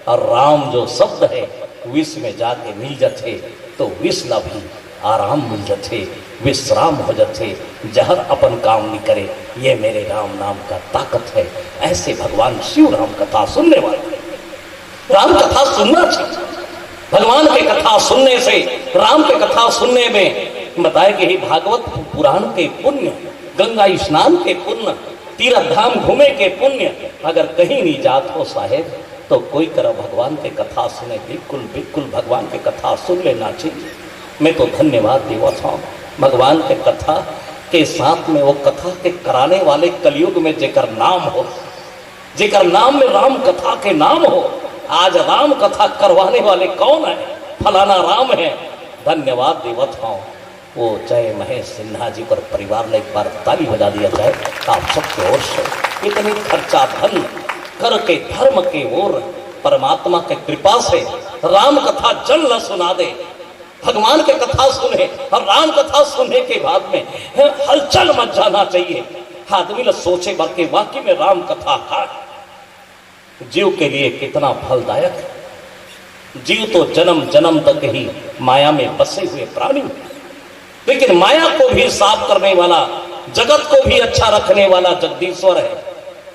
और राम जो शब्द है विष में जाके मिल जाते तो विष ला भी आराम मिल जाते, विश्राम हो जाते, जहर अपन काम नहीं करे। ये मेरे राम नाम का ताकत है। ऐसे भगवान शिव राम कथा सुनने वाले, राम कथा सुनना चाहिए। भगवान के कथा सुनने से, राम के कथा सुनने में बताए कि भागवत पुराण के पुण्य, गंगा स्नान के पुण्य, तीर्थ धाम घूमे के पुण्य अगर कहीं नहीं जात हो साहेब तो कोई करो भगवान के कथा सुने। बिल्कुल बिल्कुल भगवान के कथा सुन लेना चाहिए। मैं तो धन्यवाद देवा था भगवान के कथा के साथ में, वो कथा के कराने वाले कलयुग में जेकर नाम हो, जेकर नाम में राम कथा के नाम हो। आज राम कथा करवाने वाले कौन है? फलाना राम है। धन्यवाद देवत हूँ। वो जय महेश सिन्हा जी पर परिवार ने एक बार ताली बजा दिया जाए आप सबके ओर से। इतनी खर्चा धन करके धर्म के ओर परमात्मा के कृपा से राम कथा जन न सुना दे। भगवान के कथा सुने और राम कथा सुनने के बाद में हलचल मच जाना चाहिए। आदमी ल सोचे बाकी वाकई में राम कथा का जीव के लिए कितना फलदायक है। जीव तो जन्म जन्म तक ही माया में बसे हुए प्राणी, लेकिन माया को भी साफ करने वाला, जगत को भी अच्छा रखने वाला जगदीश्वर है।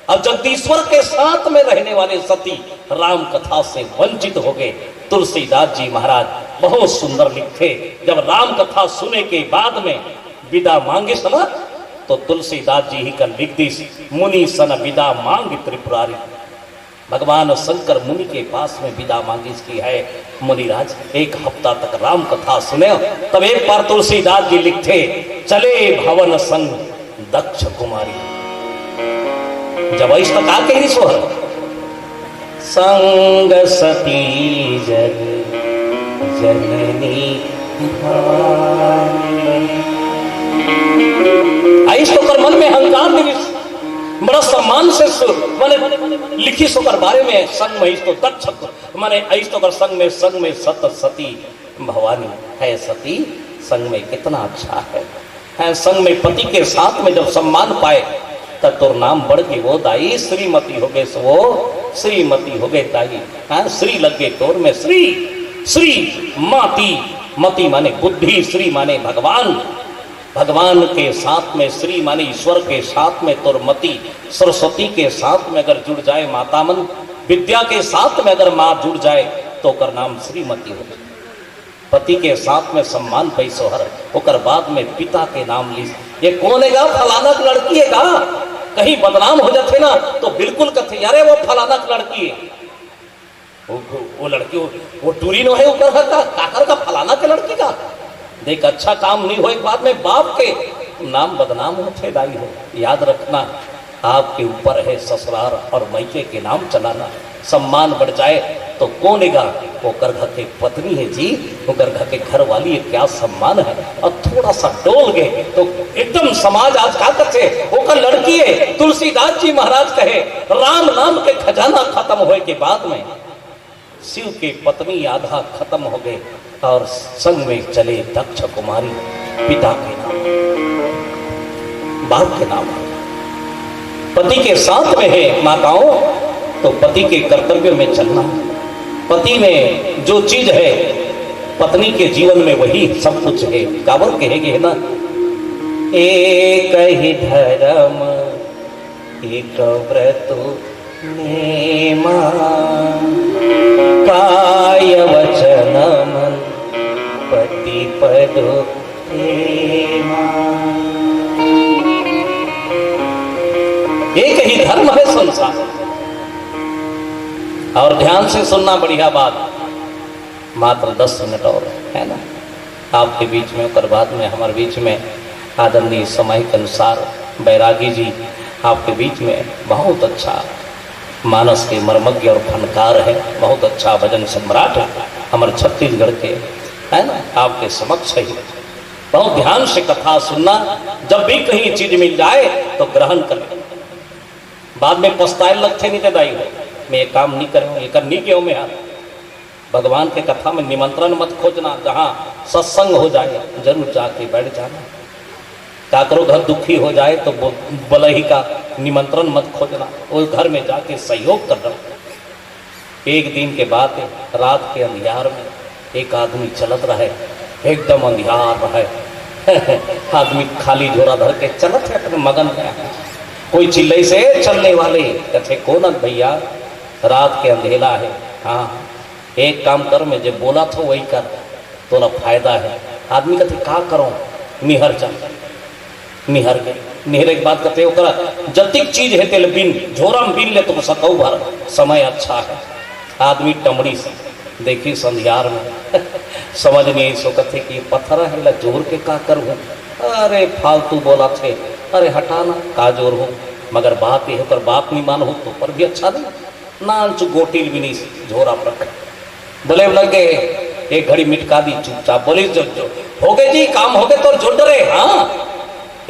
अब जगदीश्वर के साथ में रहने वाले सती राम कथा से वंचित हो गए। तुलसीदास जी महाराज बहुत सुंदर लिखे, जब राम कथा सुने के बाद में विदा मांगे सना तो तुलसीदास जी ही का लिख दी, मुनि सन विदा मांग त्रिपुरारी। भगवान शंकर मुनि के पास में विदा मांगी इसकी है, मुनिराज एक हफ्ता तक राम कथा सुने। तब एक बार तुलसीदास जी लिखते, चले भवन संग दक्ष कुमारी। जब इस तक आके ही सोहर संग सती जग जननी आइस तो कर मन में अहंकार निविष्ट बड़ा सम्मान से माने लिखी सो कर बारे में संग में तो दक्ष माने ऐस तो कर संग में सत सती भवानी है। सती संग में कितना अच्छा है। संग में पति के साथ में जब सम्मान पाए तब तो नाम बढ़ गई वो दाई श्रीमती हो गए, वो श्रीमती हो गए दाई। हाँ श्री लगे तोर में श्री, श्री माती, मती माने बुद्धि, श्री माने भगवान, भगवान के साथ में श्री माने ईश्वर के साथ में तोर मती, सरस्वती के साथ में अगर जुड़ जाए माता मन, विद्या के साथ में अगर माँ जुड़ जाए तो कर नाम श्रीमती हो जाए। पति के साथ में सम्मान पैसो हर होकर बाद में पिता के नाम ली। ये कौन है गा? फलाना की लड़की है गा? कहीं बदनाम हो जाते ना तो बिल्कुल कथे यारे वो फलाना की लड़की है, वो लड़की वो टूरी नो है ऊपर का काकर का फलाना के लड़की का। देख अच्छा काम नहीं हो एक बाद में बाप के नाम बदनाम होते दाई हो। याद रखना आपके ऊपर है ससुराल और मैके के नाम चलाना। सम्मान बढ़ जाए तो कौन है गा? वो करघा के पत्नी है जी, वो करघा के घर वाली है, क्या सम्मान है। और थोड़ा सा डोल गए तो एकदम समाज आज का करते वो कर लड़की है। तुलसीदास जी महाराज कहे राम नाम के खजाना खत्म होए के बाद में शिव के पत्नी आधा खत्म हो गए और संग में चले दक्ष कुमारी। पिता के नाम, बाप के नाम, पति के साथ में है माताओं तो पति के कर्तव्य में चलना। पति में जो चीज है पत्नी के जीवन में वही सब कुछ है। कावर कहेंगे है ना, एक ही धर्म एक व्रत नेमा, काय वचन मन पति पद प्रेमा। एक ही धर्म है संसार। और ध्यान से सुनना बढ़िया बात, मात्र 10 मिनट और है ना आपके बीच में, और बाद में हमारे बीच में आदरणीय समय के अनुसार बैरागी जी आपके बीच में बहुत अच्छा मानस के मर्मज्ञ और फनकार है, बहुत अच्छा भजन सम्राट है हमारे छत्तीसगढ़ के, है ना। आपके समक्ष ही बहुत ध्यान से कथा सुनना। जब भी कहीं चीज मिल जाए तो ग्रहण करें, बाद में पछताए लगते नहीं दाई हो मैं ये काम नहीं करूँ, ये करनी क्यों में यार। भगवान के कथा में निमंत्रण मत खोजना, जहाँ सत्संग हो जाए जरूर जाके बैठ जाना। काकरो घर दुखी हो जाए तो बलही का निमंत्रण मत खोजना, वो घर में जाके सहयोग करना। एक दिन के बाद रात के अंधियार में एक आदमी चलत रहे, एकदम अंधियार रहे। आदमी खाली झोरा धर के चलत है अपने मगन में। कोई चिल्लई से चलने वाले कहते कौन भैया, रात के अंधेला है। हाँ एक काम कर, मैं जो बोला था वही कर, तोला फायदा है। आदमी कहते का करो, निहर चल। निहर गए, निहरे के बाद कहते ओकरा जतिक चीज है तेल बिन, झोरा में बिन ले तुम सकऊ भर, समय अच्छा है। आदमी टमड़ी से देखी संध्यार में समझ नहीं सो कहते कि पत्थर है ला जोर के का करूँ। अरे फालतू बोला थे, अरे हटाना का जोर हो, मगर बात ये पर बात नहीं मान हो तो पर भी अच्छा नहीं। नाच गोटिल भी नहीं झोरा पर बोले लगे एक घड़ी मिटका दी चुपचाप। बोले जो हो गए जी काम हो गए तो जो डरे। हाँ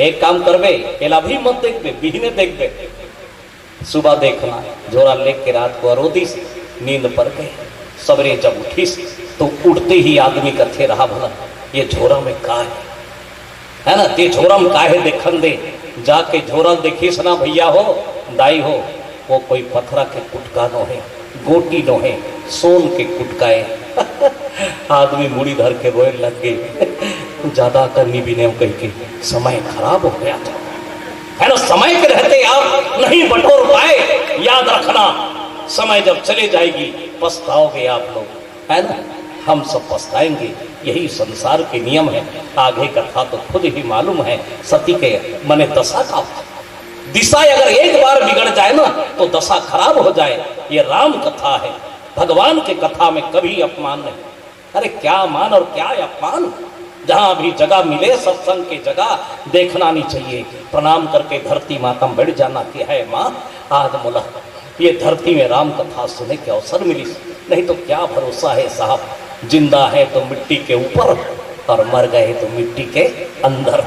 एक काम करबे, एला भी मत देखबे, बिहने देखबे, सुबह देखना। झोरा लेके रात को अरोदी से नींद पर गए। सवेरे जब उठीस तो उठते ही आदमी कथे रहा भला ये झोरा में का है ना, ते झोरा में का है देखन दे। जाके झोरा देखीस ना भैया हो दाई हो, वो कोई पत्थरा के कुटका नो है, गोटी नो है, सोन के कुटकाए। आदमी मुड़ी धर के रोए लग गए। ज्यादा करनी भी नहीं कही के समय खराब हो गया था, है ना। समय के रहते आप नहीं बटोर पाए, याद रखना समय जब चले जाएगी पछताओगे आप लोग, है ना। हम सब पछताएंगे, यही संसार के नियम है। आगे कथा तो खुद ही मालूम है, सती के मने दशा का दिशा अगर एक बार बिगड़ जाए ना तो दशा खराब हो जाए। ये राम कथा है, भगवान के कथा में कभी अपमान नहीं। अरे क्या मान और क्या अपमान, जहां भी जगह मिले सत्संग की जगह देखना नहीं चाहिए। प्रणाम करके धरती माता में बैठ जाना कि है माँ आज मुला ये धरती में राम कथा सुने के अवसर मिली, नहीं तो क्या भरोसा है साहब। जिंदा है तो मिट्टी के ऊपर और मर गए तो मिट्टी के अंदर।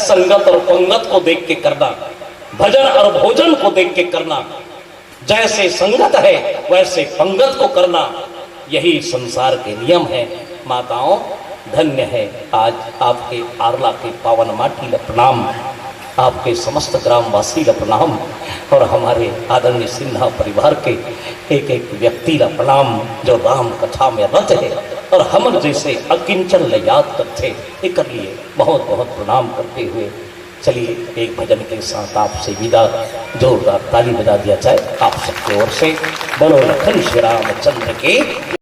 संगत और पंगत को देख के करना, भजन और भोजन को देख के करना, जैसे संगत है वैसे पंगत को करना, यही संसार के नियम है। माताओं धन्य है आज आपके आरला के पावन माटी ल प्रणाम, आपके समस्त ग्रामवासी ल प्रणाम, और हमारे आदरणीय सिन्हा परिवार के एक एक व्यक्ति ल प्रणाम जो राम कथा में रत है और हम जैसे अकिंचन ल याद करते। एक लिए बहुत बहुत प्रणाम करते हुए चलिए एक भजन के साथ आपसे विदा, जोरदार ताली बजा दिया जाए आप सबकी ओर से। बोलो लखन श्री रामचंद्र के।